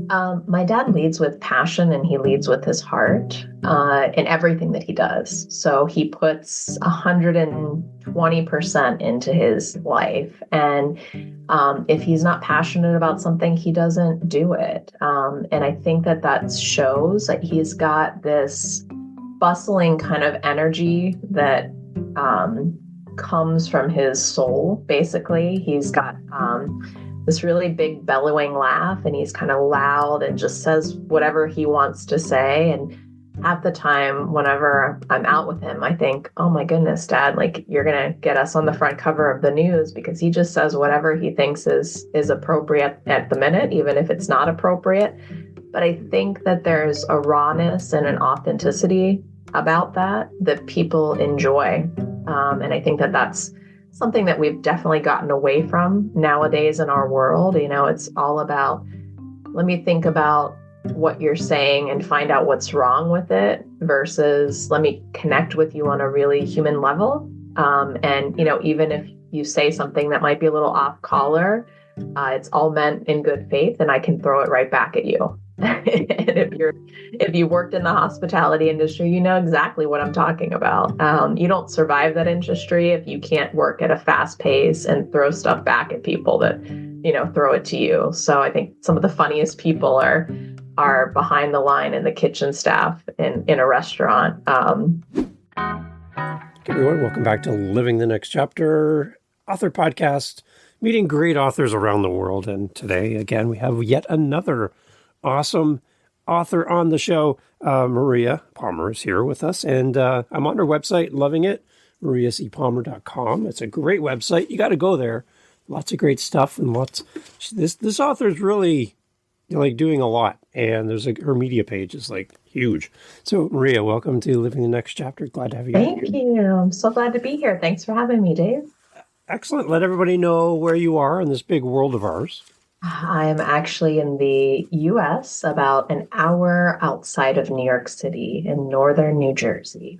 My dad leads with passion and he leads with his heart in everything that he does. So he puts 120% into his life. And if he's not passionate about something, he doesn't do it. And I think that that shows that he's got this bustling kind of energy that comes from his soul, basically. He's got this really big bellowing laugh, and he's kind of loud and just says whatever he wants to say. And at the time, whenever I'm out with him, I think, oh my goodness, Dad, like you're going to get us on the front cover of the news because he just says whatever he thinks is appropriate at the minute, even if it's not appropriate. But I think that there's a rawness and an authenticity about that people enjoy. And I think that that's something that we've definitely gotten away from nowadays in our world. You know, it's all about, let me think about what you're saying and find out what's wrong with it versus let me connect with you on a really human level. And, you know, even if you say something that might be a little off color, it's all meant in good faith and I can throw it right back at you. And if you worked in the hospitality industry, you know exactly what I'm talking about. You don't survive that industry if you can't work at a fast pace and throw stuff back at people that, you know, throw it to you. So I think some of the funniest people are behind the line in the kitchen staff in a restaurant. Everyone, welcome back to Living the Next Chapter author podcast, meeting great authors around the world. And today, again, we have yet another awesome author on the show. Maria Palmer is here with us, and I'm on her website, loving it, mariacpalmer.com. It's a great website. You got to go there. Lots of great stuff, and this author is really like doing a lot, and her media page is like huge. So Maria, welcome to Living the Next Chapter. Glad to have you. Thank you. I'm so glad to be here. Thanks for having me, Dave. Excellent. Let everybody know where you are in this big world of ours. I'm actually in the U.S., about an hour outside of New York City in northern New Jersey.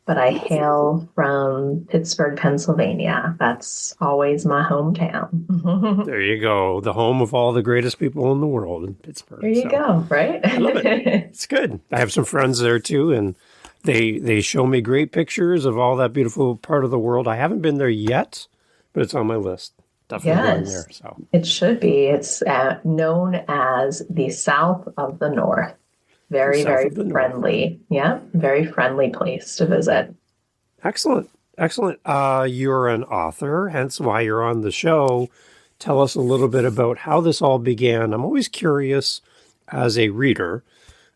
But I hail from Pittsburgh, Pennsylvania. That's always my hometown. There you go. The home of all the greatest people in the world in Pittsburgh. There you go, right? I love it. It's good. I have some friends there too, and they show me great pictures of all that beautiful part of the world. I haven't been there yet, but it's on my list. Definitely going there. So it should be. It's known as the South of the North. Very friendly. Yeah, very friendly place to visit. Excellent. You're an author, hence why you're on the show. Tell us a little bit about how this all began. I'm always curious as a reader,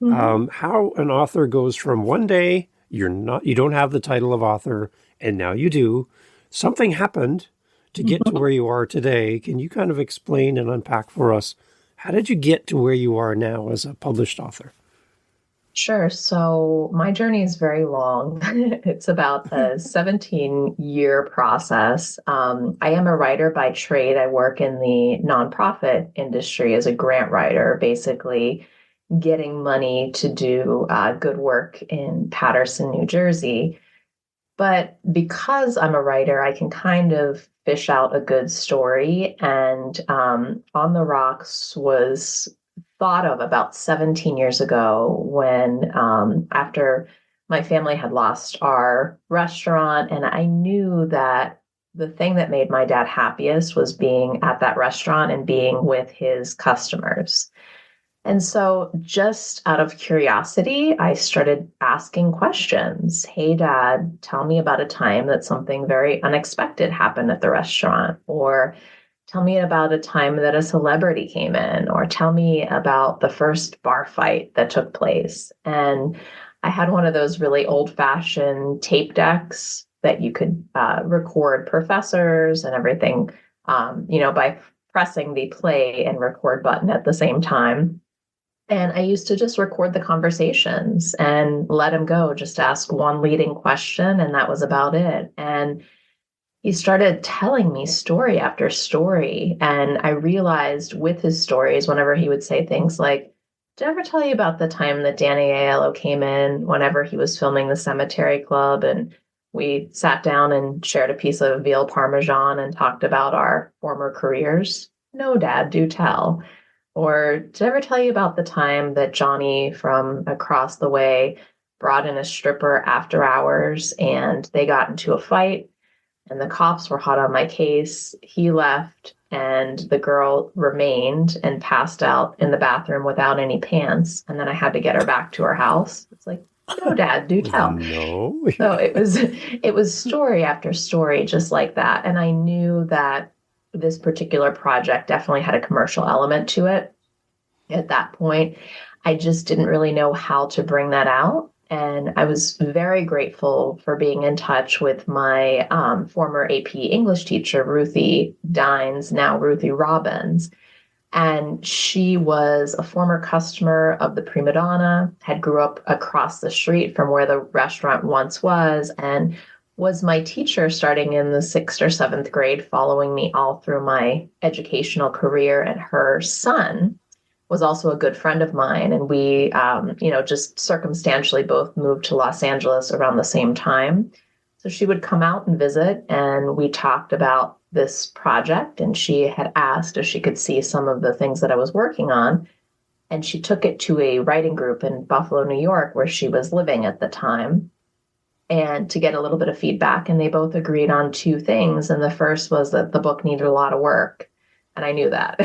how an author goes from one day, you don't have the title of author, and now you do. Something happened to get to where you are today. Can you kind of explain and unpack for us, how did you get to where you are now as a published author? Sure. So my journey is very long. It's about a 17-year process. I am a writer by trade. I work in the nonprofit industry as a grant writer, basically getting money to do good work in Paterson, New Jersey. But because I'm a writer, I can kind of fish out a good story. And On the Rocks was thought of about 17 years ago when after my family had lost our restaurant, and I knew that the thing that made my dad happiest was being at that restaurant and being with his customers. And so just out of curiosity, I started asking questions. Hey, Dad, tell me about a time that something very unexpected happened at the restaurant, or tell me about a time that a celebrity came in, or tell me about the first bar fight that took place. And I had one of those really old-fashioned tape decks that you could record professors and everything, by pressing the play and record button at the same time. And I used to just record the conversations and let him go, just ask one leading question, and that was about it. And he started telling me story after story. And I realized with his stories, whenever he would say things like, did I ever tell you about the time that Danny Aiello came in whenever he was filming The Cemetery Club, and we sat down and shared a piece of veal parmesan and talked about our former careers? No, Dad, do tell. Or did I ever tell you about the time that Johnny from across the way brought in a stripper after hours and they got into a fight and the cops were hot on my case? He left and the girl remained and passed out in the bathroom without any pants. And then I had to get her back to her house. It's like, no, Dad, do tell. No. So it was story after story just like that. And I knew that this particular project definitely had a commercial element to it at that point. I just didn't really know how to bring that out. And I was very grateful for being in touch with my former AP English teacher, Ruthie Dines, now Ruthie Robbins. And she was a former customer of the Primadonna, had grew up across the street from where the restaurant once was, and was my teacher starting in the 6th or 7th grade, following me all through my educational career. And her son was also a good friend of mine. And we, just circumstantially both moved to Los Angeles around the same time. So she would come out and visit, and we talked about this project. And she had asked if she could see some of the things that I was working on. And she took it to a writing group in Buffalo, New York, where she was living at the time, and to get a little bit of feedback. And they both agreed on two things. And the first was that the book needed a lot of work. And I knew that.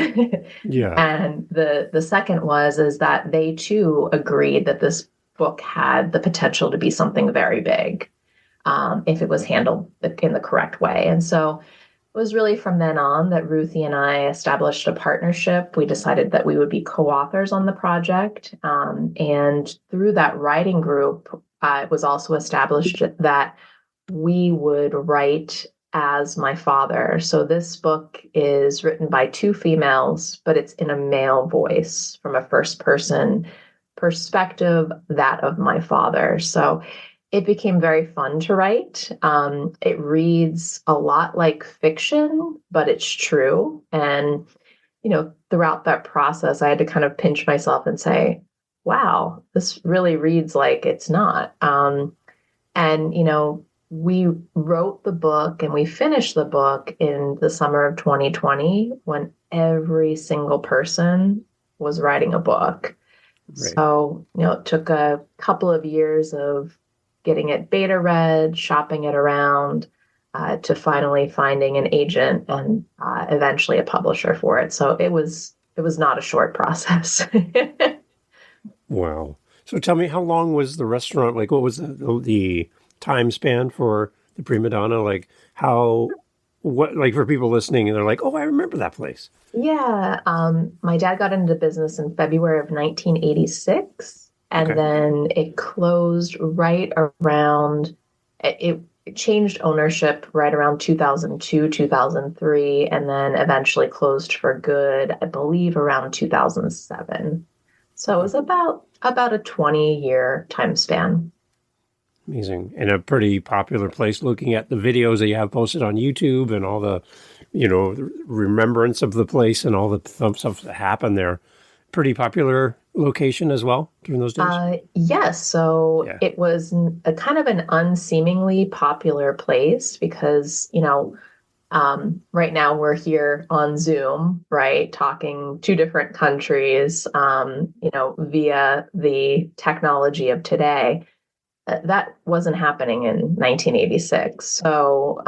Yeah. And the second is that they too agreed that this book had the potential to be something very big, if it was handled in the correct way. And so it was really from then on that Ruthie and I established a partnership. We decided that we would be co-authors on the project. And through that writing group, it was also established that we would write as my father. So this book is written by two females, but it's in a male voice from a first person perspective, that of my father. So it became very fun to write. It reads a lot like fiction, but it's true. And, throughout that process, I had to kind of pinch myself and say, wow, this really reads like it's not. And, we wrote the book and we finished the book in the summer of 2020, when every single person was writing a book. Right. So, it took a couple of years of getting it beta read, shopping it around, to finally finding an agent and eventually a publisher for it. So it was not a short process. Wow. So tell me, how long was the restaurant? Like, what was the time span for the Primadonna? Like, for people listening and they're like, oh, I remember that place. Yeah. My dad got into business in February of 1986, and Okay. then it closed right around, it changed ownership right around 2002, 2003, and then eventually closed for good, I believe, around 2007. So it was about a 20-year time span. Amazing. And a pretty popular place, looking at the videos that you have posted on YouTube and all the, remembrance of the place and all the stuff that happened there. Pretty popular location as well during those days? Yes. So Yeah. it was a kind of an unseemingly popular place because, right now we're here on Zoom, right, talking two different countries, via the technology of today. That wasn't happening in 1986. So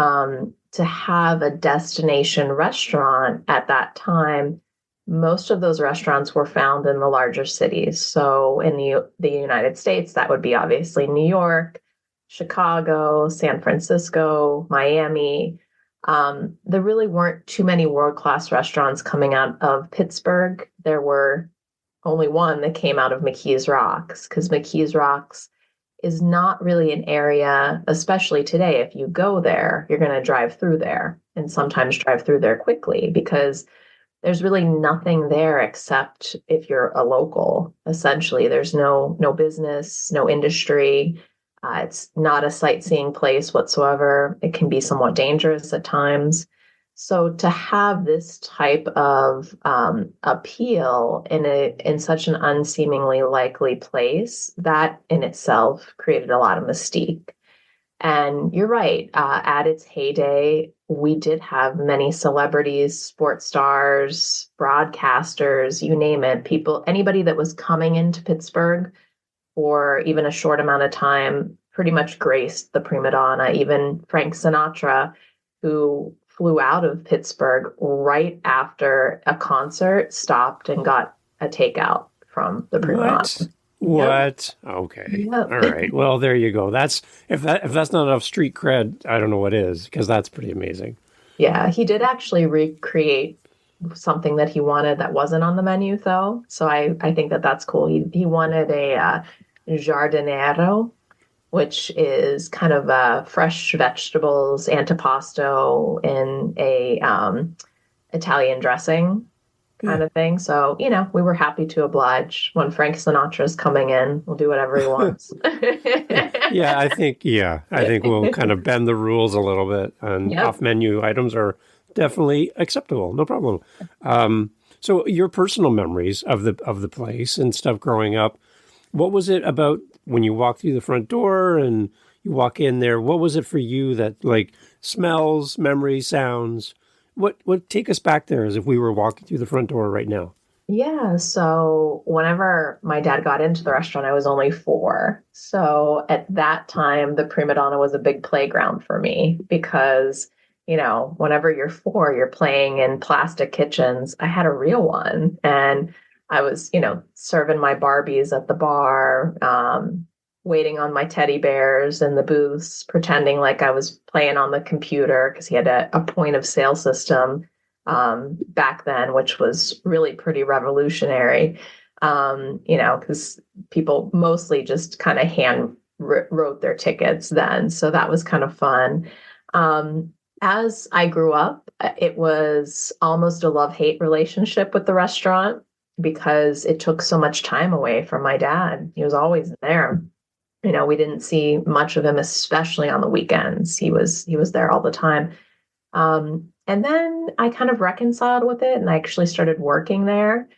to have a destination restaurant at that time, most of those restaurants were found in the larger cities. So in the United States, that would be obviously New York, Chicago, San Francisco, Miami. There really weren't too many world-class restaurants coming out of Pittsburgh. There were only one that came out of McKees Rocks, because McKees Rocks is not really an area, especially today. If you go there, you're going to drive through there, and sometimes drive through there quickly, because there's really nothing there except if you're a local. Essentially, there's no business, no industry. It's not a sightseeing place whatsoever. It can be somewhat dangerous at times. So to have this type of appeal in such an unseemingly likely place, that in itself created a lot of mystique. And you're right. At its heyday, we did have many celebrities, sports stars, broadcasters, you name it. People, anybody that was coming into Pittsburgh for even a short amount of time pretty much graced the Primadonna. Even Frank Sinatra, who flew out of Pittsburgh right after a concert, stopped and got a takeout from the What? Primadonna. Yep. What? Okay. Yep. All right. Well, there you go. That's if that's not enough street cred, I don't know what is, because that's pretty amazing. Yeah, he did actually recreate something that he wanted that wasn't on the menu, though. So I think that that's cool. He wanted a giardiniero, which is kind of fresh vegetables, antipasto in a Italian dressing Yeah. kind of thing. So, we were happy to oblige. When Frank Sinatra's coming in, we'll do whatever he wants. I think we'll kind of bend the rules a little bit, and Yep. off menu items are definitely acceptable. No problem. So your personal memories of the place and stuff growing up, what was it about when you walk through the front door and you walk in there? What was it for you that like smells, memories, sounds? What take us back there as if we were walking through the front door right now? Yeah, so whenever my dad got into the restaurant, I was only 4. So at that time, the Prima Donna was a big playground for me because, whenever you're 4, you're playing in plastic kitchens. I had a real one, and I was, serving my Barbies at the bar, waiting on my teddy bears in the booths, pretending like I was playing on the computer because he had a point of sale system back then, which was really pretty revolutionary. Because people mostly just kind of hand wrote their tickets then. So that was kind of fun. As I grew up, it was almost a love-hate relationship with the restaurant because it took so much time away from my dad. He was always there. We didn't see much of him, especially on the weekends. He was there all the time. And then I kind of reconciled with it and I actually started working there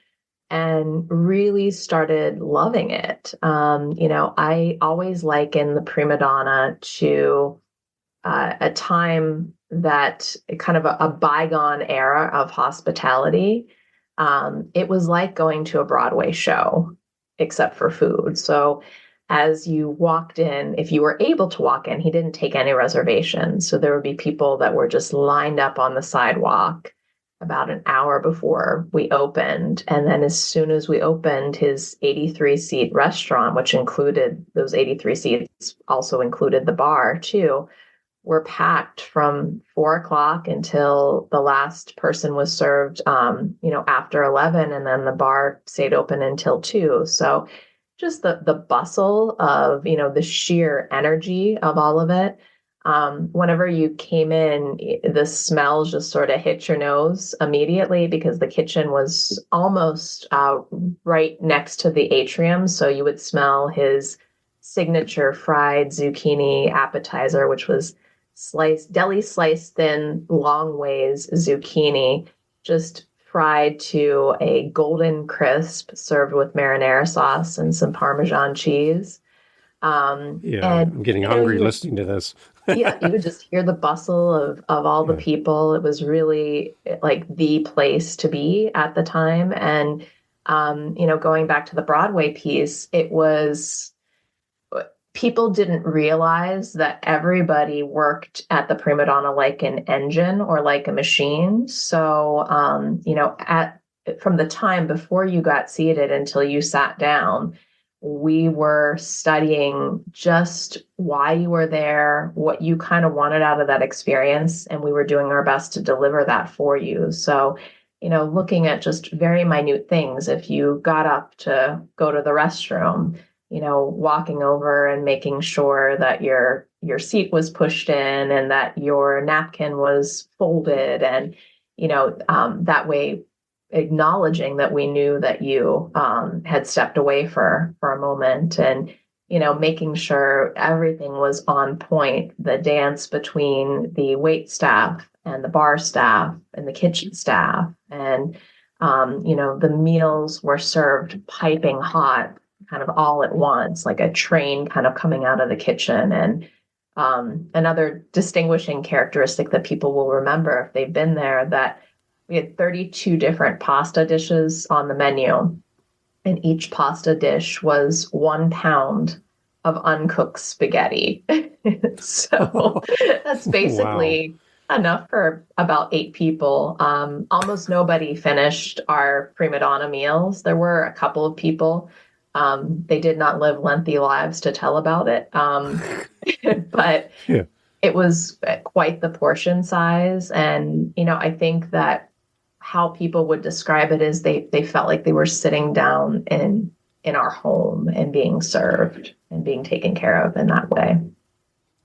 and really started loving it. I always liken the Prima Donna to a time that kind of a bygone era of hospitality. It was like going to a Broadway show, except for food. So as you walked in, if you were able to walk in, he didn't take any reservations. So there would be people that were just lined up on the sidewalk about an hour before we opened. And then as soon as we opened, his 83-seat restaurant, which included those 83 seats, also included the bar too, were packed from 4 o'clock until the last person was served, after 11. And then the bar stayed open until 2. So just the bustle of, the sheer energy of all of it. Whenever you came in, the smells just sort of hit your nose immediately because the kitchen was almost right next to the atrium. So you would smell his signature fried zucchini appetizer, which was deli sliced thin, long ways zucchini, just fried to a golden crisp, served with marinara sauce and some Parmesan cheese. Yeah, And I'm getting hungry listening to this. yeah, you would just hear the bustle of all the Yeah. people. It was really like the place to be at the time. And going back to the Broadway piece, it was people didn't realize that everybody worked at the Prima Donna like an engine or like a machine. So, from the time before you got seated until you sat down, we were studying just why you were there, what you kind of wanted out of that experience, and we were doing our best to deliver that for you. So, looking at just very minute things, if you got up to go to the restroom, walking over and making sure that your seat was pushed in and that your napkin was folded, and that way acknowledging that we knew that you had stepped away for a moment, and making sure everything was on point, the dance between the wait staff and the bar staff and the kitchen staff, and the meals were served piping hot kind of all at once, like a train kind of coming out of the kitchen. And Another distinguishing characteristic that people will remember if they've been there, that we had 32 different pasta dishes on the menu, and each pasta dish was 1 pound of uncooked spaghetti. So that's Wow. basically enough for about 8 people. Almost nobody finished our Primadonna meals. There were a couple of people. They did not live lengthy lives to tell about it. But Yeah. it was quite the portion size. And, I think that how people would describe it is they felt like they were sitting down in our home and being served and being taken care of in that way.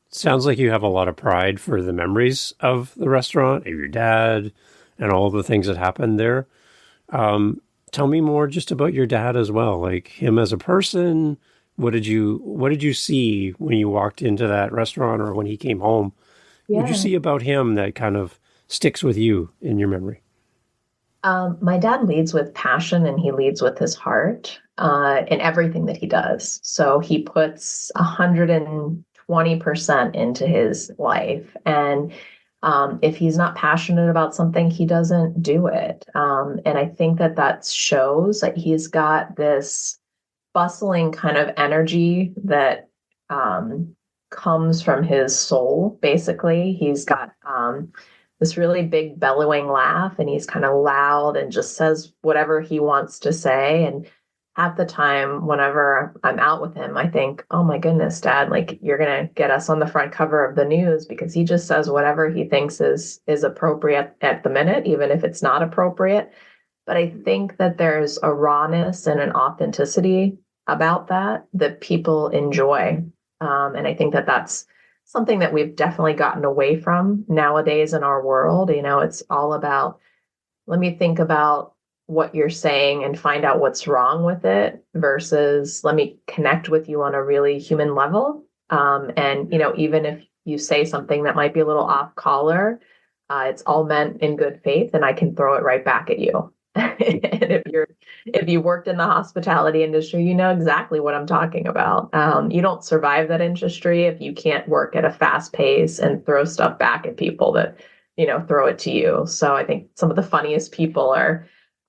Sounds like you have a lot of pride for the memories of the restaurant, of your dad, and all the things that happened there. Tell me more just about your dad as well, like him as a person. What did you see when you walked into that restaurant or when he came home? What did you Yeah. see about him that kind of sticks with you in your memory? My dad leads with passion and he leads with his heart in everything that he does. So he puts 120% into his life. And if he's not passionate about something, he doesn't do it. And I think that that shows that he's got this bustling kind of energy that comes from his soul, basically. He's got this really big bellowing laugh, and he's kind of loud and just says whatever he wants to say. And half the time, whenever I'm out with him, I think, oh my goodness, Dad, like you're going to get us on the front cover of the news, because he just says whatever he thinks is appropriate at the minute, even if it's not appropriate. But I think that there's a rawness and an authenticity about that people enjoy. And I think that that's something that we've definitely gotten away from nowadays in our world. It's all about, let me think about what you're saying and find out what's wrong with it, versus let me connect with you on a really human level. And, even if you say something that might be a little off color, it's all meant in good faith, and I can throw it right back at you. And if you worked in the hospitality industry, you know exactly what I'm talking about. You don't survive that industry if you can't work at a fast pace and throw stuff back at people that, throw it to you. So I think some of the funniest people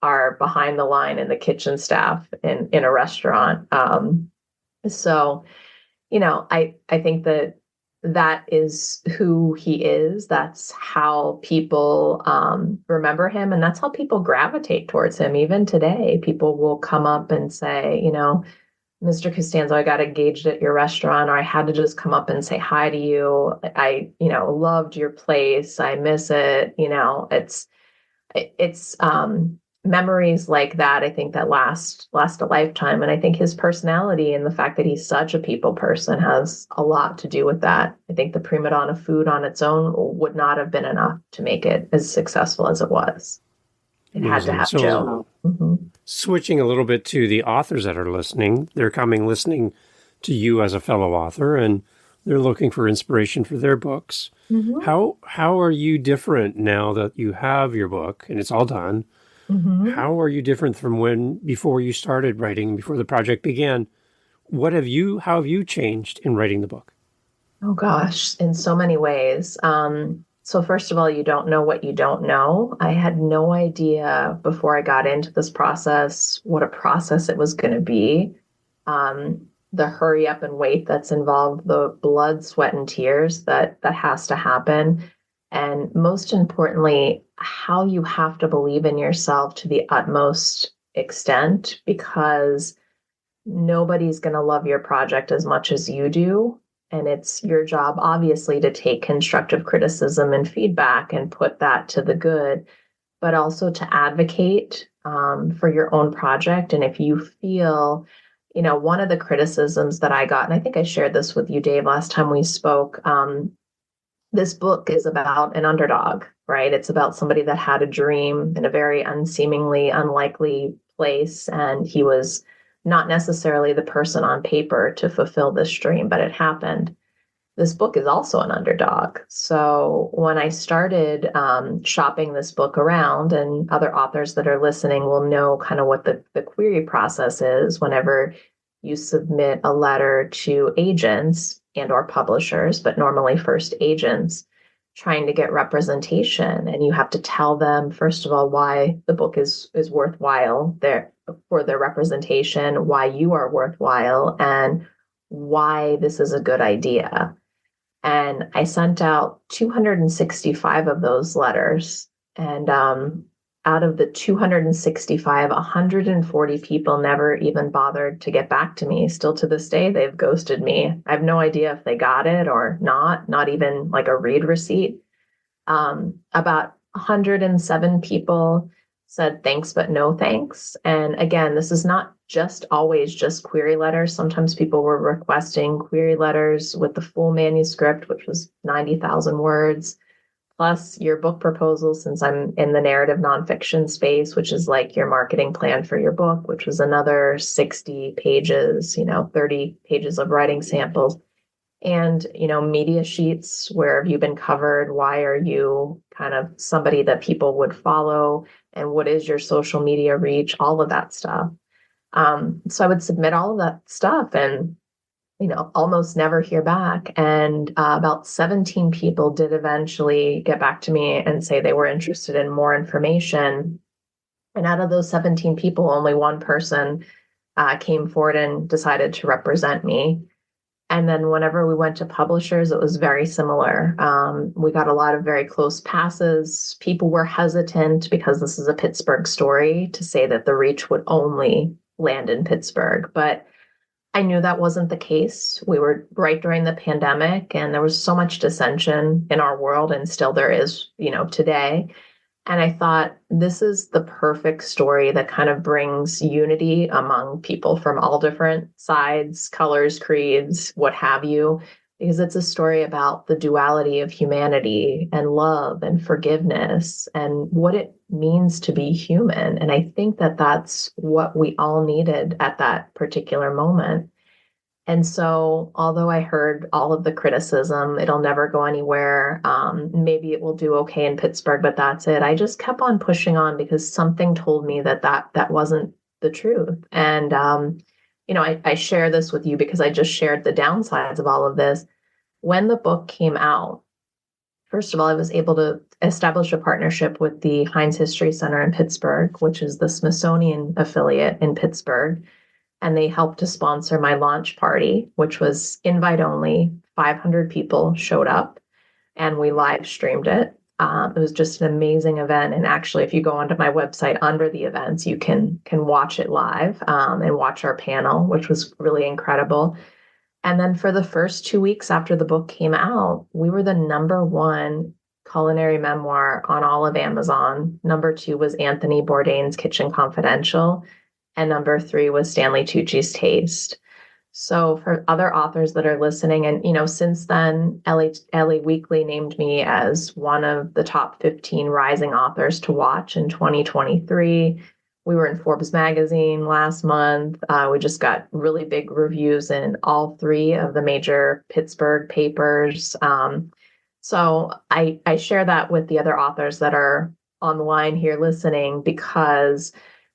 are behind the line in the kitchen staff in a restaurant. So, I think that is who he is. That's how people remember him. And that's how people gravitate towards him. Even today, people will come up and say, Mr. Costanzo, I got engaged at your restaurant, or I had to just come up and say hi to you. I, loved your place. I miss it. It's memories like that, I think, that last a lifetime. And I think his personality and the fact that he's such a people person has a lot to do with that. I think the prima donna food on its own would not have been enough to make it as successful as it was. It had to Amazing. have So, Joe. Mm-hmm. switching a little bit to the authors that are listening, they're coming listening to you as a fellow author, and they're looking for inspiration for their books. Mm-hmm. How are you different now that you have your book and it's all done? Mm-hmm. How are you different from before you started writing, before the project began? How have you changed in writing the book? Oh gosh, in so many ways. So first of all, you don't know what you don't know. I had no idea before I got into this process what a process it was going to be. The hurry up and wait that's involved, the blood, sweat, and tears that has to happen. And most importantly, how you have to believe in yourself to the utmost extent, because nobody's going to love your project as much as you do. And it's your job, obviously, to take constructive criticism and feedback and put that to the good, but also to advocate for your own project. And if you feel, one of the criticisms that I got, and I think I shared this with you, Dave, last time we spoke, this book is about an underdog, right? It's about somebody that had a dream in a very unseemingly unlikely place, and he was not necessarily the person on paper to fulfill this dream, but it happened. This book is also an underdog. So when I started shopping this book around, and other authors that are listening will know kind of what the query process is whenever you submit a letter to agents. and or publishers, but normally first agents trying to get representation. And you have to tell them, first of all, why the book is worthwhile for their representation, why you are worthwhile, and why this is a good idea. And I sent out 265 of those letters. And out of the 265, 140 people never even bothered to get back to me. Still to this day, they've ghosted me. I have no idea if they got it or not even like a read receipt. About 107 people said thanks, but no thanks. And again, this is not just always just query letters. Sometimes people were requesting query letters with the full manuscript, which was 90,000 words, plus your book proposal, since I'm in the narrative nonfiction space, which is like your marketing plan for your book, which was another 60 pages, 30 pages of writing samples. And, media sheets, where have you been covered? Why are you kind of somebody that people would follow? And what is your social media reach? All of that stuff. So I would submit all of that stuff and, almost never hear back. And about 17 people did eventually get back to me and say they were interested in more information. And out of those 17 people, only one person came forward and decided to represent me. And then whenever we went to publishers, it was very similar. We got a lot of very close passes. People were hesitant because this is a Pittsburgh story to say that the reach would only land in Pittsburgh. But I knew that wasn't the case. We were right during the pandemic, and there was so much dissension in our world, and still there is, today. And I thought, this is the perfect story that kind of brings unity among people from all different sides, colors, creeds, what have you, because it's a story about the duality of humanity and love and forgiveness and what it means to be human. And I think that that's what we all needed at that particular moment. And so, although I heard all of the criticism, it'll never go anywhere. Maybe it will do okay in Pittsburgh, but that's it. I just kept on pushing on because something told me that wasn't the truth. And, I share this with you because I just shared the downsides of all of this. When the book came out, first of all, I was able to establish a partnership with the Heinz History Center in Pittsburgh, which is the Smithsonian affiliate in Pittsburgh. And they helped to sponsor my launch party, which was invite only. 500 people showed up and we live streamed it. It was just an amazing event. And actually, if you go onto my website under the events, you can watch it live and watch our panel, which was really incredible. And then for the first 2 weeks after the book came out, we were the #1 culinary memoir on all of Amazon. #2 was Anthony Bourdain's Kitchen Confidential. And #3 was Stanley Tucci's Taste. So for other authors that are listening, and since then, LA Weekly named me as one of the top 15 rising authors to watch in 2023. We were in Forbes magazine last month. We just got really big reviews in all 3 of the major Pittsburgh papers. So I share that with the other authors that are on the line here listening, because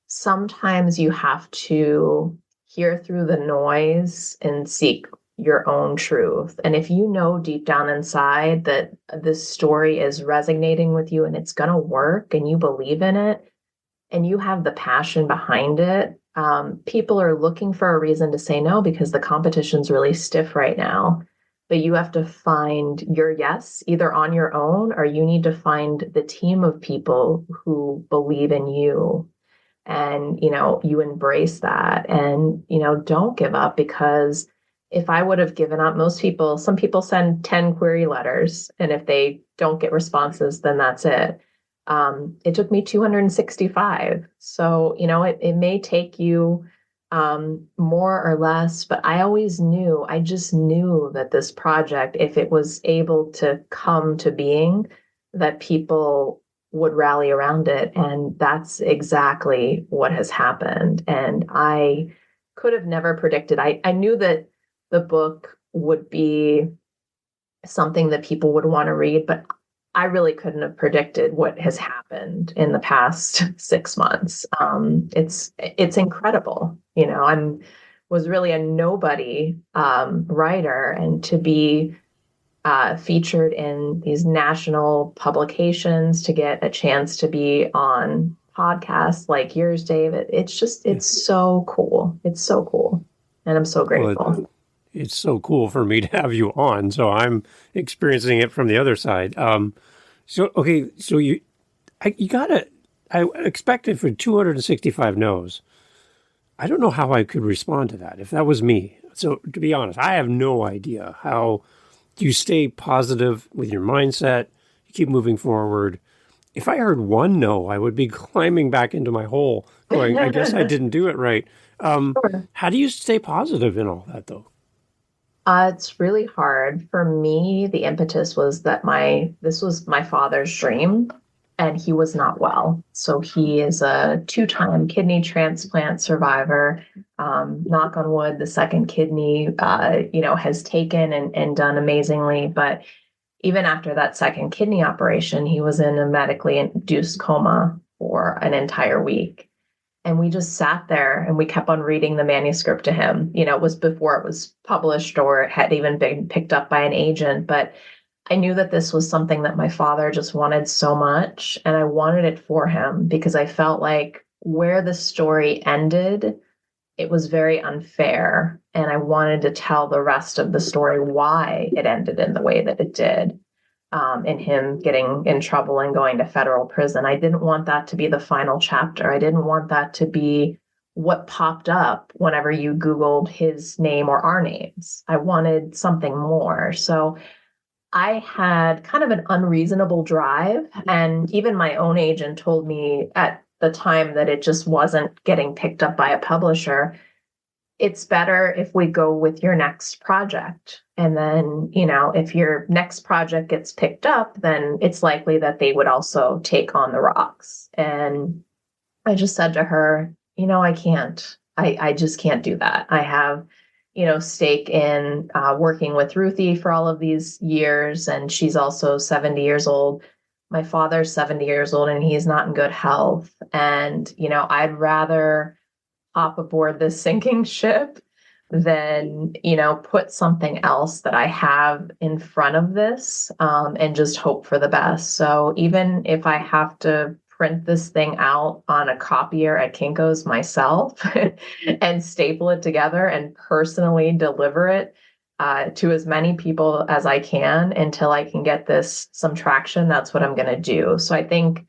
sometimes you have to hear through the noise and seek your own truth. And if you know deep down inside that this story is resonating with you and it's going to work and you believe in it and you have the passion behind it, people are looking for a reason to say no because the competition's really stiff right now. But you have to find your yes, either on your own, or you need to find the team of people who believe in you. And, you embrace that and, don't give up, because if I would have given up, some people send 10 query letters. And if they don't get responses, then that's it. It took me 265. So, it may take you more or less, but I just knew that this project, if it was able to come to being, that people would rally around it. And that's exactly what has happened. And I could have never predicted. I knew that the book would be something that people would want to read, but I really couldn't have predicted what has happened in the past 6 months. It's incredible. I'm was really a nobody writer, and to be featured in these national publications, to get a chance to be on podcasts like yours, David. It's so cool. It's so cool. And I'm so grateful. Well, it's so cool for me to have you on. So I'm experiencing it from the other side. Okay, so you got it. I expected for 265 no's. I don't know how I could respond to that if that was me. So to be honest, I have no idea how you stay positive with your mindset. You keep moving forward. If I heard one no, I would be climbing back into my hole going, I guess I didn't do it right. Sure. How do you stay positive in all that, though? It's really hard. For me, the impetus was that this was my father's dream, and he was not well. So he is a two-time kidney transplant survivor. Knock on wood, the second kidney, has taken and done amazingly. But even after that second kidney operation, he was in a medically induced coma for an entire week. And we just sat there and we kept on reading the manuscript to him. It was before it was published or it had even been picked up by an agent. But I knew that this was something that my father just wanted so much. And I wanted it for him because I felt like where the story ended, it was very unfair. And I wanted to tell the rest of the story why it ended in the way that it did. In him getting in trouble and going to federal prison. I didn't want that to be the final chapter. I didn't want that to be what popped up whenever you Googled his name or our names. I wanted something more. So I had kind of an unreasonable drive. And even my own agent told me at the time that it just wasn't getting picked up by a publisher. It's better if we go with your next project. And then, if your next project gets picked up, then it's likely that they would also take on the rocks. And I just said to her, I can't. I just can't do that. I have, stake in working with Ruthie for all of these years. And she's also 70 years old. My father's 70 years old and he's not in good health. And, I'd rather hop aboard this sinking ship than, put something else that I have in front of this and just hope for the best. So even if I have to print this thing out on a copier at Kinko's myself and staple it together and personally deliver it to as many people as I can until I can get this some traction, that's what I'm going to do. So I think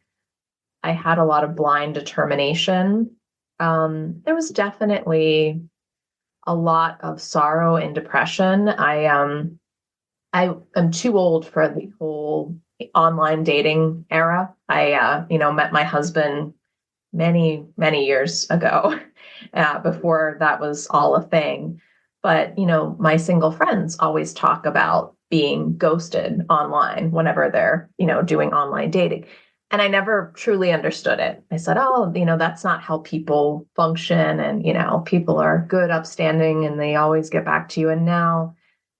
I had a lot of blind determination. There was definitely a lot of sorrow and depression. I am too old for the whole online dating era. I met my husband many, many years ago, before that was all a thing. But, my single friends always talk about being ghosted online whenever they're, doing online dating. And I never truly understood it. I said, oh, that's not how people function. And, people are good, upstanding, and they always get back to you. And now,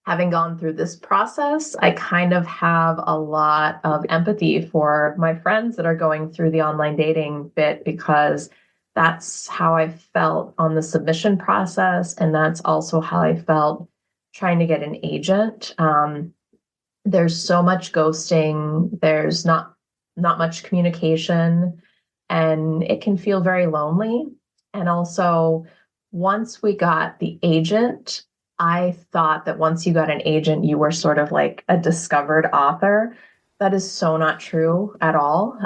having gone through this process, I kind of have a lot of empathy for my friends that are going through the online dating bit, because that's how I felt on the submission process. And that's also how I felt trying to get an agent. There's so much ghosting. There's not much communication, and it can feel very lonely. And also, once we got the agent, I thought that once you got an agent, you were sort of like a discovered author. That is so not true at all.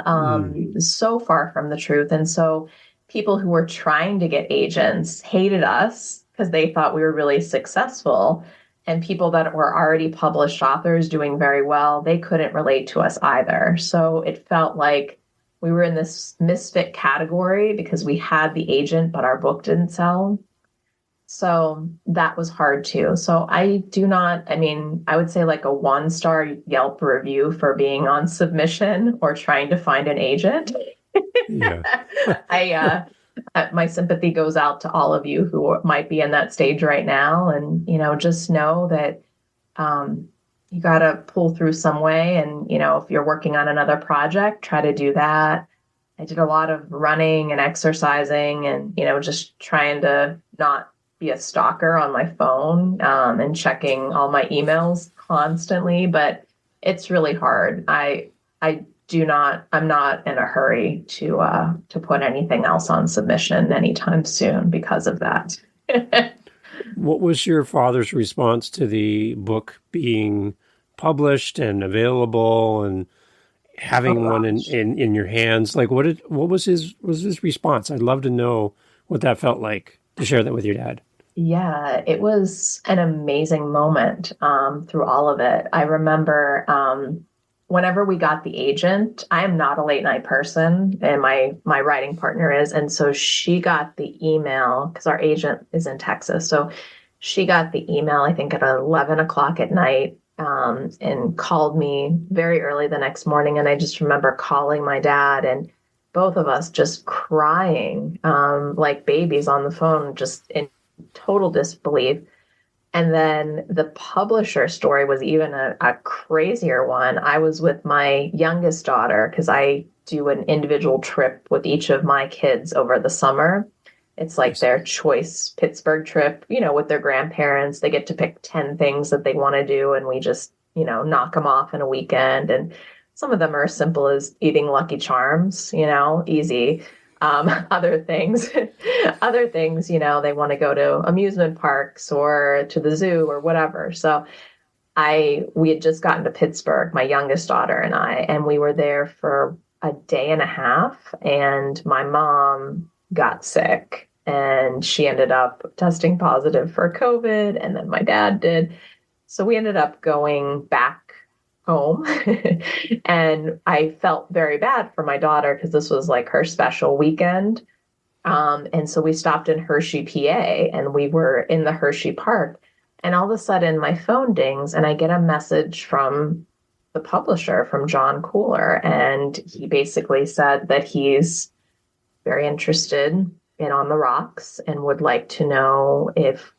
So far from the truth. And so people who were trying to get agents hated us because they thought we were really successful. And people that were already published authors doing very well, they couldn't relate to us either. So it felt like we were in this misfit category because we had the agent, but our book didn't sell. So that was hard too. So I would say like a 1-star Yelp review for being on submission or trying to find an agent. Yeah. My sympathy goes out to all of you who might be in that stage right now. And, just know that you got to pull through some way. And, if you're working on another project, try to do that. I did a lot of running and exercising and, just trying to not be a stalker on my phone and checking all my emails constantly, but it's really hard. I'm not in a hurry to put anything else on submission anytime soon because of that. What was your father's response to the book being published and available and Oh having one gosh. in your hands? Like what was his response? I'd love to know what that felt like to share that with your dad. Yeah, it was an amazing moment through all of it. I remember whenever we got the agent, I am not a late night person, and my writing partner is, and so she got the email because our agent is in Texas. So she got the email, I think at 11 o'clock at night, and called me very early the next morning. And I just remember calling my dad and both of us just crying like babies on the phone, just in total disbelief. And then the publisher story was even a crazier one. I was with my youngest daughter because I do an individual trip with each of my kids over the summer. It's like Nice. their choice Pittsburgh trip, with their grandparents. They get to pick 10 things that they want to do, and we just, knock them off in a weekend. And some of them are as simple as eating Lucky Charms, easy. Other things, other things, they want to go to amusement parks or to the zoo or whatever. So we had just gotten to Pittsburgh, my youngest daughter and I, and we were there for a day and a half, and my mom got sick and she ended up testing positive for COVID, and then my dad did. So we ended up going back home. And I felt very bad for my daughter because this was like her special weekend. And so we stopped in Hershey, PA, and we were in the Hershey Park. And all of a sudden, my phone dings, and I get a message from the publisher, from John Cooler. And he basically said that he's very interested in On the Rocks and would like to know if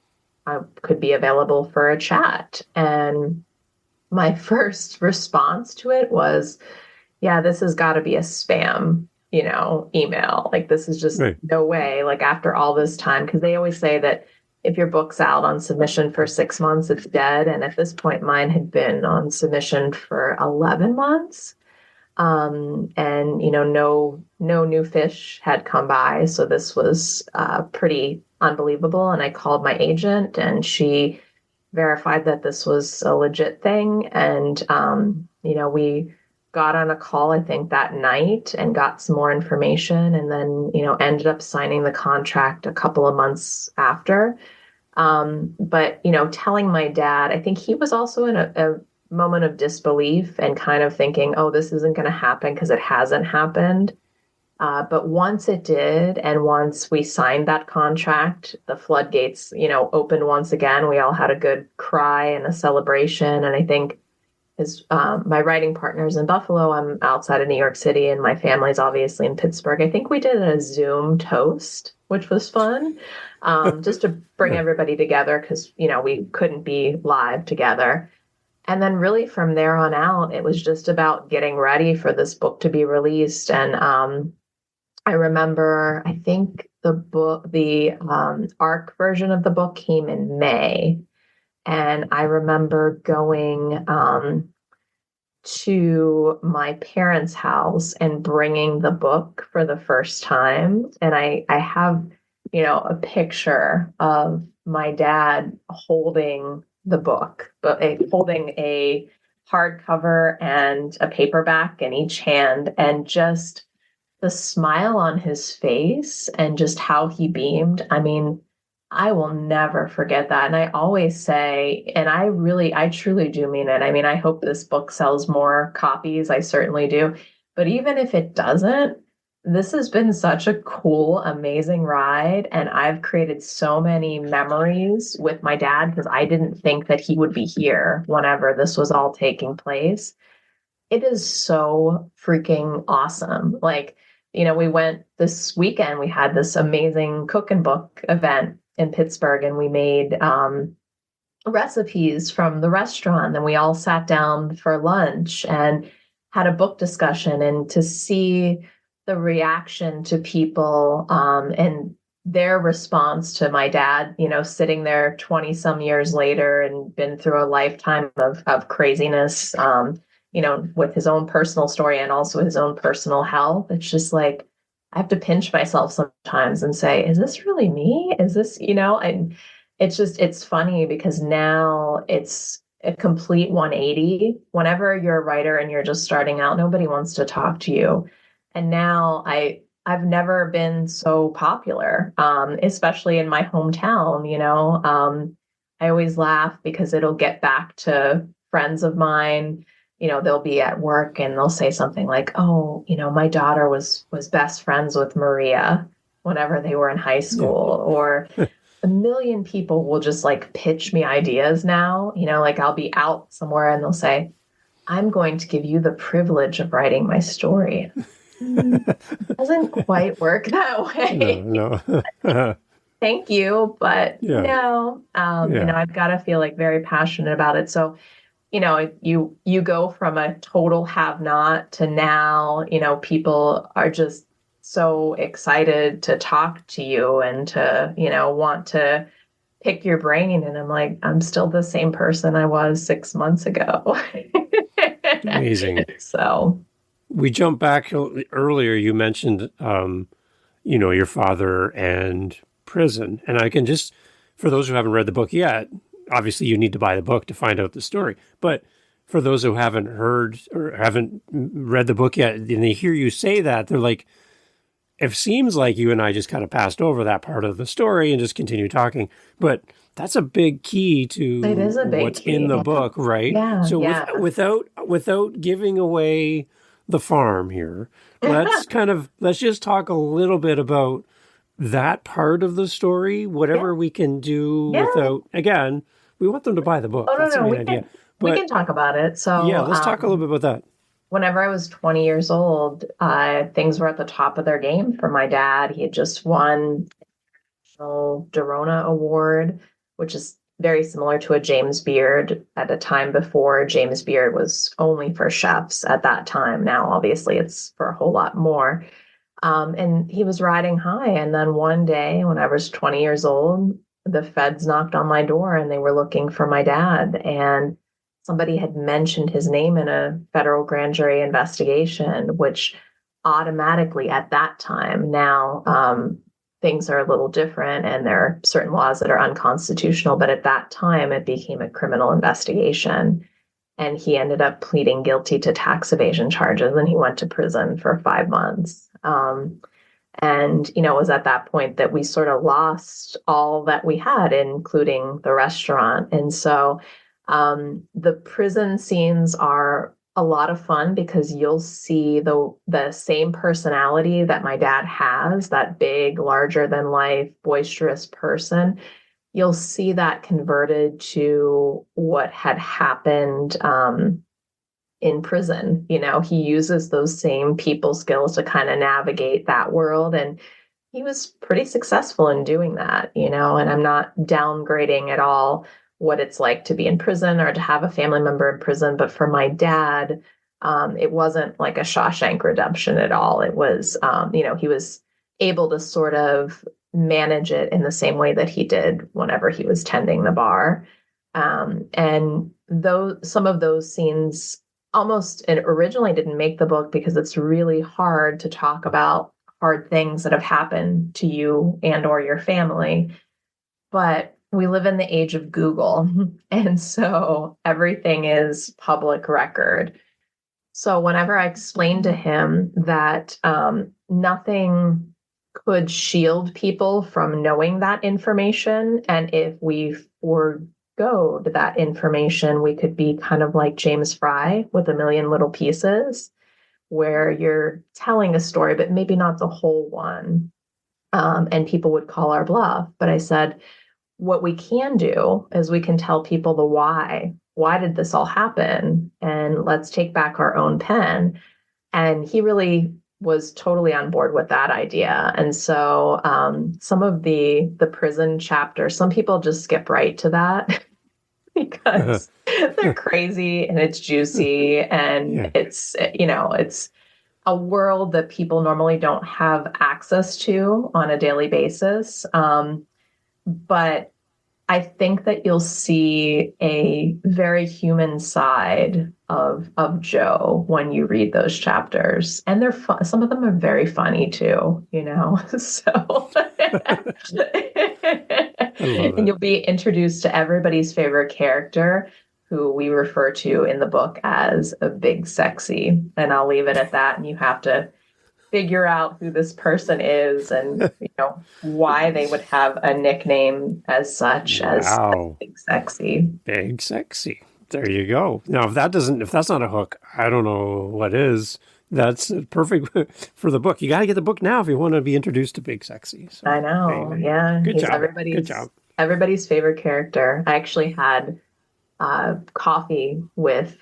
I could be available for a chat. And my first response to it was, yeah, this has got to be a spam, email. Like, this is just Right. no way. Like, after all this time, because they always say that if your book's out on submission for 6 months, it's dead. And at this point, mine had been on submission for 11 months. And, no new fish had come by. So this was pretty unbelievable. And I called my agent, and she verified that this was a legit thing. And, we got on a call, I think, that night and got some more information, and then, ended up signing the contract a couple of months after. But, telling my dad, I think he was also in a moment of disbelief and kind of thinking, oh, this isn't going to happen because it hasn't happened. But once it did, and once we signed that contract, the floodgates, opened once again. We all had a good cry and a celebration. And I think as my writing partner's in Buffalo, I'm outside of New York City, and my family's obviously in Pittsburgh. I think we did a Zoom toast, which was fun, just to bring Yeah. everybody together because, we couldn't be live together. And then really from there on out, it was just about getting ready for this book to be released. And I remember, I think the ARC version of the book came in May. And I remember going to my parents' house and bringing the book for the first time. And I have, a picture of my dad holding the book, but holding a hardcover and a paperback in each hand, and just the smile on his face and just how he beamed. I mean, I will never forget that. And I always say, and I truly do mean it. I mean, I hope this book sells more copies. I certainly do. But even if it doesn't, this has been such a cool, amazing ride. And I've created so many memories with my dad because I didn't think that he would be here whenever this was all taking place. It is so freaking awesome. Like, we went this weekend, we had this amazing cook and book event in Pittsburgh, and we made recipes from the restaurant. Then we all sat down for lunch and had a book discussion, and to see the reaction to people and their response to my dad, sitting there 20 some years later and been through a lifetime of craziness, with his own personal story and also his own personal health. It's just like, I have to pinch myself sometimes and say, is this really me? Is this, and it's funny because now it's a complete 180. Whenever you're a writer and you're just starting out, nobody wants to talk to you. And now I've never been so popular, especially in my hometown, I always laugh because it'll get back to friends of mine. They'll be at work and they'll say something like, "Oh, my daughter was best friends with Maria whenever they were in high school," or a million people will just like pitch me ideas now. Like I'll be out somewhere and they'll say, "I'm going to give you the privilege of writing my story." It doesn't quite work that way. No. Thank you, but Yeah. no, Yeah. I've got to feel like very passionate about it. So, you go from a total have not to now, people are just so excited to talk to you and to, want to pick your brain. And I'm like, I'm still the same person I was 6 months ago. Amazing. So We jump back earlier. You mentioned, your father and prison. And I can just, for those who haven't read the book yet, obviously you need to buy the book to find out the story. But for those who haven't heard or haven't read the book yet, and they hear you say that, they're like, it seems like you and I just kind of passed over that part of the story and just continue talking. But that's a big key to it is a big what's key. in the book, right? Yeah, So yeah. without giving away the farm here, let's just talk a little bit about that part of the story, whatever we can do without, again, we want them to buy the book. Oh, That's no, the no, main idea. we can talk about it. So Yeah, let's talk a little bit about that. whenever I was 20 years old, things were at the top of their game for my dad. He had just won the Dorona Award, which is very similar to a James Beard at a time before James Beard was only for chefs at that time. Now, obviously, it's for a whole lot more. And he was riding high. And then one day, when I was 20 years old, the feds knocked on my door and they were looking for my dad. And somebody had mentioned his name in a federal grand jury investigation, which automatically at that time, now things are a little different and there are certain laws that are unconstitutional. But at that time, it became a criminal investigation. And he ended up pleading guilty to tax evasion charges and he went to prison for 5 months. And, it was at that point that we sort of lost all that we had, including the restaurant. And so the prison scenes are a lot of fun because you'll see the same personality that my dad has, that big, larger than life, boisterous person. You'll see that converted to what had happened in prison. He uses those same people skills to kind of navigate that world. And he was pretty successful in doing that, and I'm not downgrading at all what it's like to be in prison or to have a family member in prison. But for my dad, it wasn't like a Shawshank Redemption at all. It was, he was able to sort of manage it in the same way that he did whenever he was tending the bar. And though some of those scenes almost originally didn't make the book because it's really hard to talk about hard things that have happened to you and or your family. But we live in the age of Google, and so everything is public record. So whenever I explained to him that nothing could shield people from knowing that information, and if we forgoed that information, we could be kind of like James Fry with A Million Little Pieces, where you're telling a story, but maybe not the whole one, and people would call our bluff. But I said, what we can do is we can tell people the why. Why did this all happen? And let's take back our own pen. And he really was totally on board with that idea. And so some of the prison chapters, some people just skip right to that because they're crazy and it's juicy and it's a world that people normally don't have access to on a daily basis. But I think that you'll see a very human side of Joe when you read those chapters, and they're fun. Some of them are very funny too, you know. So, I love and it. you'll be introduced to everybody's favorite character, who we refer to in the book as a big sexy. And I'll leave it at that, and you have to figure out who this person is and why they would have a nickname as such as Wow. Big Sexy. Big sexy. There you go. Now, if that's not a hook, I don't know what is. That's perfect for the book. You got to get the book now if you want to be introduced to Big Sexy. So, I know. Yeah. Good He's job. Good job. everybody's favorite character. I actually had coffee with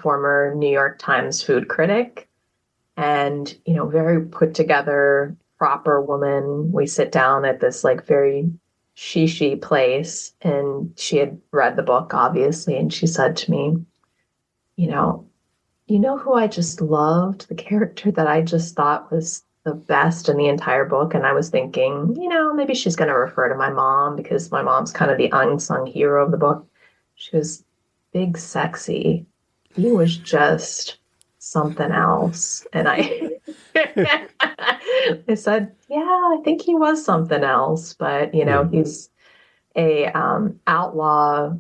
former New York Times food critic, and very put together, proper woman. We sit down at this like very shishi place, and she had read the book obviously, and she said to me, you know who I just loved, the character that I just thought was the best in the entire book. And I was thinking, maybe she's going to refer to my mom, because my mom's kind of the unsung hero of the book. She was Big Sexy. He was just something else. And I I said, yeah, I think he was something else, but he's a outlaw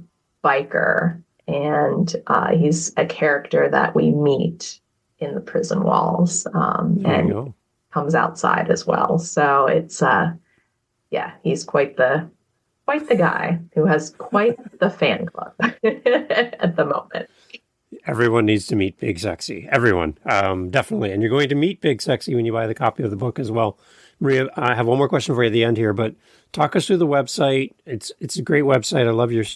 biker, and he's a character that we meet in the prison walls, and comes outside as well. So it's he's quite the guy who has quite the fan club at the moment. Everyone needs to meet Big Sexy. Everyone, definitely. And you're going to meet Big Sexy when you buy the copy of the book as well. Maria, I have one more question for you at the end here, but talk us through the website. It's a great website.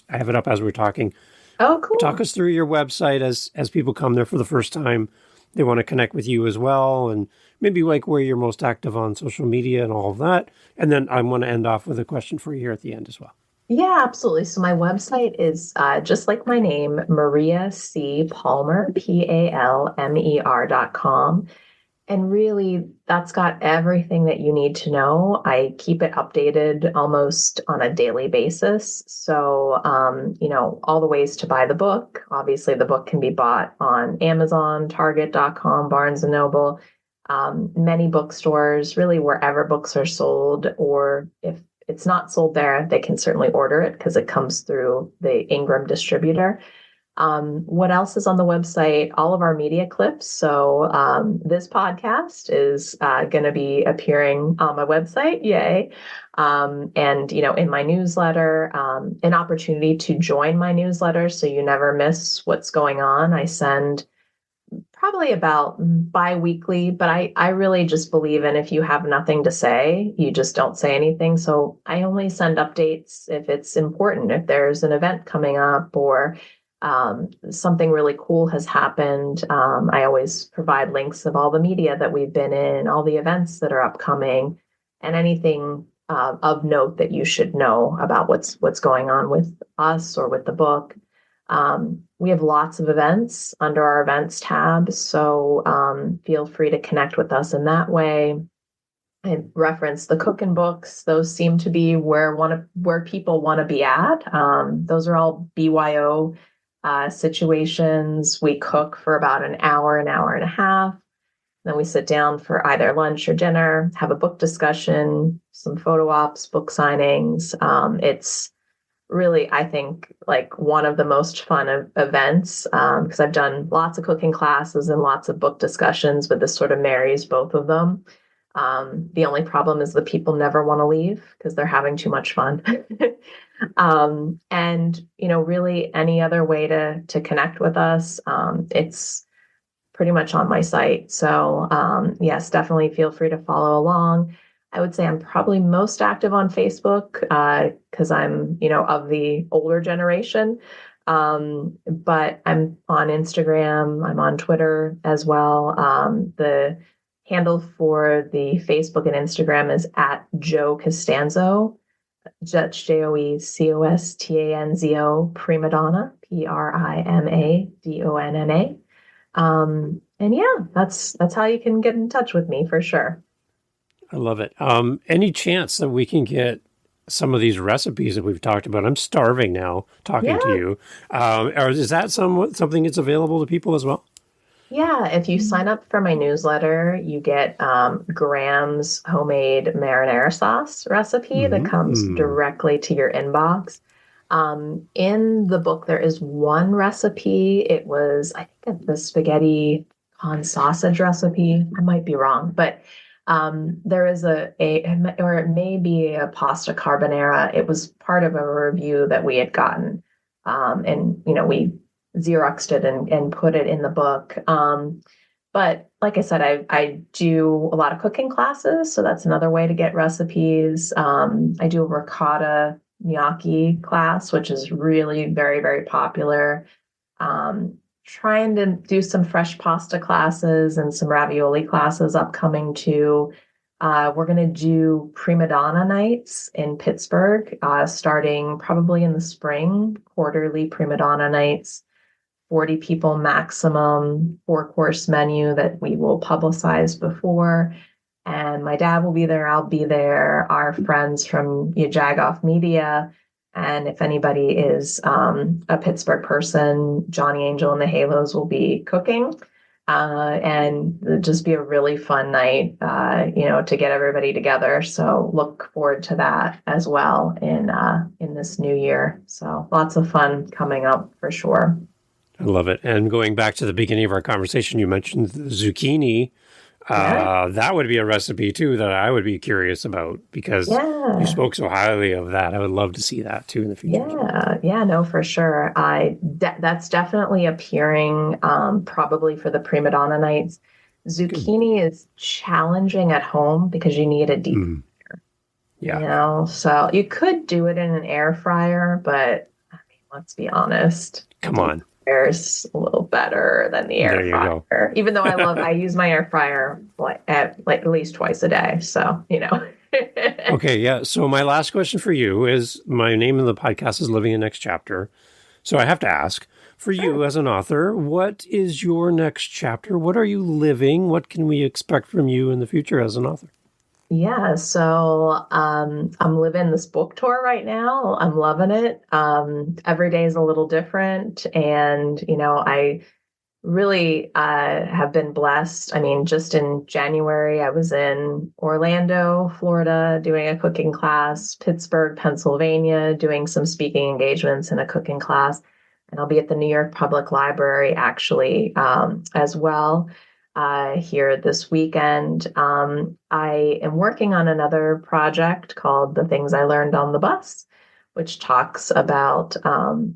I have it up as we're talking. Oh, cool. Talk us through your website as people come there for the first time. They want to connect with you as well, and maybe like where you're most active on social media and all of that. And then I want to end off with a question for you here at the end as well. Yeah, absolutely. So my website is just like my name, Maria C. Palmer, PALMER.com. And really, that's got everything that you need to know. I keep it updated almost on a daily basis. So, all the ways to buy the book. Obviously, the book can be bought on Amazon, Target.com, Barnes & Noble, many bookstores, really wherever books are sold. Or if it's not sold there, they can certainly order it because it comes through the Ingram distributor. What else is on the website? All of our media clips. So this podcast is going to be appearing on my website. Yay. And, in my newsletter, an opportunity to join my newsletter so you never miss what's going on. I send probably about bi-weekly, but I really just believe in, if you have nothing to say, you just don't say anything. So I only send updates if it's important, if there's an event coming up or something really cool has happened. I always provide links of all the media that we've been in, all the events that are upcoming, and anything of note that you should know about what's going on with us or with the book. We have lots of events under our events tab, so feel free to connect with us in that way. I reference the cooking books; those seem to be where people want to be at. Those are all BYO situations. We cook for about an hour and a half. Then we sit down for either lunch or dinner, have a book discussion, some photo ops, book signings. It's really, I think, like one of the most fun events, because I've done lots of cooking classes and lots of book discussions, but this sort of marries both of them. The only problem is the people never want to leave because they're having too much fun. And really any other way to connect with us, it's pretty much on my site. So yes, definitely feel free to follow along. I would say I'm probably most active on Facebook because I'm, of the older generation. But I'm on Instagram, I'm on Twitter as well. The handle for the Facebook and Instagram is at Joe Costanzo. That's JoeCostanzo, Primadonna, Primadonna. And yeah, that's how you can get in touch with me for sure. I love it. Any chance that we can get some of these recipes that we've talked about? I'm starving now talking to Yeah, you. Or is that something that's available to people as well? yeah. If you sign up for my newsletter, you get Graham's homemade marinara sauce recipe that comes Mm. directly to your inbox. In the book, there is one recipe. It was, I think, the spaghetti con sausage recipe. I might be wrong, but there is or it may be a pasta carbonara. It was part of a review that we had gotten, and we Xeroxed it and put it in the book. But like I said, I do a lot of cooking classes, so that's another way to get recipes. I do a ricotta gnocchi class, which is really very, very popular. Um, Trying to do some fresh pasta classes and some ravioli classes upcoming too. We're going to do Primadonna nights in Pittsburgh, starting probably in the spring, quarterly Primadonna nights. 40 people maximum, 4-course menu that we will publicize before. And my dad will be there, I'll be there, our friends from Jagoff Media. And if anybody is a Pittsburgh person, Johnny Angel and the Halos will be cooking. And it'll just be a really fun night, to get everybody together. So look forward to that as well in this new year. So lots of fun coming up for sure. I love it. And going back to the beginning of our conversation, you mentioned the zucchini. Yeah. That would be a recipe too that I would be curious about because you Yeah. spoke so highly of that. I would love to see that too in the future as well. Yeah, no, for sure. That's definitely appearing probably for the prima donna nights. Good. Zucchini is challenging at home because you need a deep, Mm. Yeah. so you could do it in an air fryer, but I mean, let's be honest, the Come deep on. fryer is a little better than the There air you go. fryer. Even though I use my air fryer at least twice a day, so. Okay, yeah. So my last question for you is my name in the podcast is Living the Next Chapter. So I have to ask, for you as an author, what is your next chapter? What are you living? What can we expect from you in the future as an author? Yeah, so I'm living this book tour right now. I'm loving it. Every day is a little different, and I really have been blessed. I mean, just in January, I was in Orlando, Florida, doing a cooking class, Pittsburgh, Pennsylvania, doing some speaking engagements in a cooking class, and I'll be at the New York Public Library actually as well here this weekend. I am working on another project called The Things I Learned on the Bus, which talks about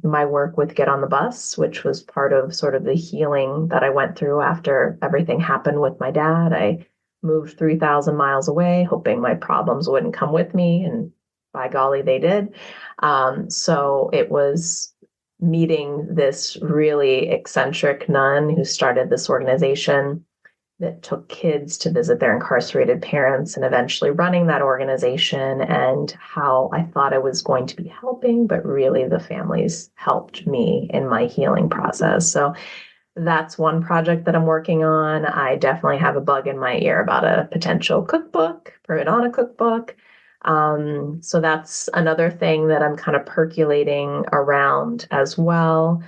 my work with Get on the Bus, which was part of sort of the healing that I went through after everything happened with my dad. I moved 3,000 miles away, hoping my problems wouldn't come with me. And by golly, they did. So it was meeting this really eccentric nun who started this organization that took kids to visit their incarcerated parents and eventually running that organization, and how I thought I was going to be helping, but really the families helped me in my healing process. So that's one project that I'm working on. I definitely have a bug in my ear about a potential cookbook, Primadonna cookbook. So that's another thing that I'm kind of percolating around as well.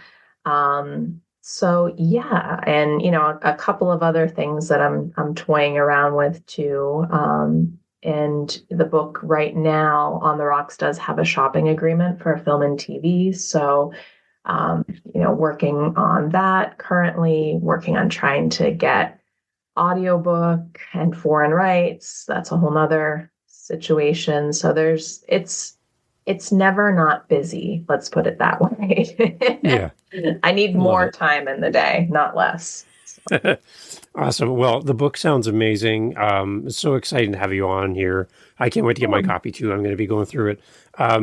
So yeah, and a couple of other things that I'm toying around with too. And the book right now on the rocks does have a shopping agreement for film and TV. So working on that currently, working on trying to get audiobook and foreign rights. That's a whole nother situation. So it's never not busy. Let's put it that way. Yeah, I need love more it. time in the day, not less. Awesome. Well, the book sounds amazing. It's so exciting to have you on here. I can't wait to get my copy too. I'm going to be going through it.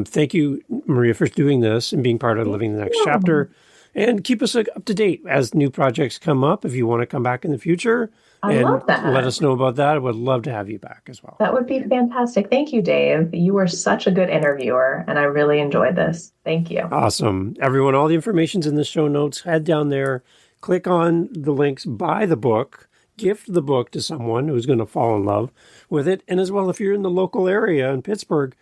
Thank you, Maria, for doing this and being part of Living the Next Chapter. And keep us up to date as new projects come up. If you want to come back in the future I and love that. let us know about that, I would love to have you back as well. That would be fantastic. Thank you, Dave. You were such a good interviewer, and I really enjoyed this. Thank you. Awesome. Everyone, all the information's in the show notes. Head down there, click on the links, buy the book, gift the book to someone who's going to fall in love with it. And as well, if you're in the local area in Pittsburgh,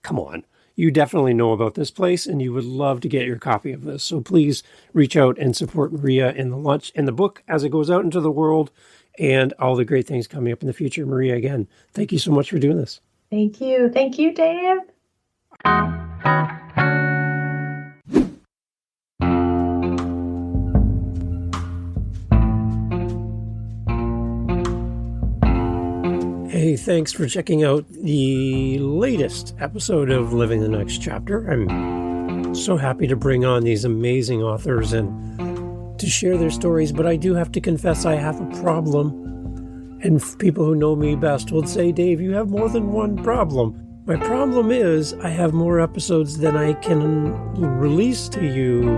come on. You definitely know about this place and you would love to get your copy of this. So please reach out and support Maria in the book as it goes out into the world and all the great things coming up in the future. Maria, again, thank you so much for doing this. Thank you. Thank you, Dave. Hey, thanks for checking out the latest episode of Living the Next Chapter. I'm so happy to bring on these amazing authors and to share their stories, but I do have to confess I have a problem. And people who know me best would say, Dave, you have more than one problem. My problem is I have more episodes than I can release to you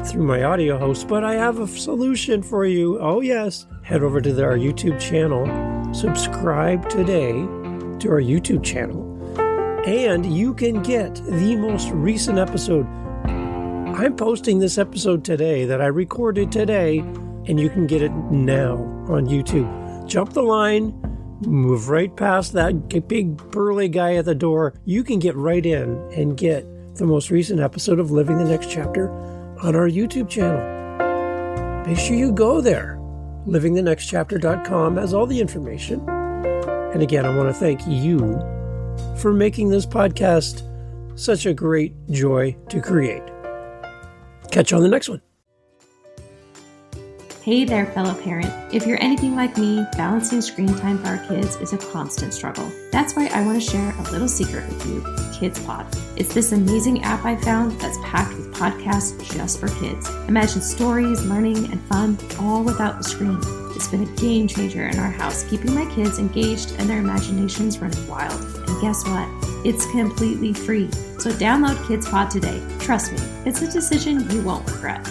through my audio host, but I have a solution for you. Oh, yes. Head over to our YouTube channel. Subscribe today to our YouTube channel, and you can get the most recent episode. I'm posting this episode today that I recorded today, and you can get it now on YouTube. Jump the line, move right past that big burly guy at the door. You can get right in and get the most recent episode of Living the Next Chapter on our YouTube channel. Make sure you go there. livingthenextchapter.com has all the information. And again, I want to thank you for making this podcast such a great joy to create. Catch you on the next one. Hey there, fellow parent. If you're anything like me, balancing screen time for our kids is a constant struggle. That's why I want to share a little secret with you, KidsPod. It's this amazing app I found that's packed with podcasts just for kids. Imagine stories, learning, and fun, all without the screen. It's been a game changer in our house, keeping my kids engaged and their imaginations running wild. And guess what? It's completely free. So download KidsPod today. Trust me, it's a decision you won't regret.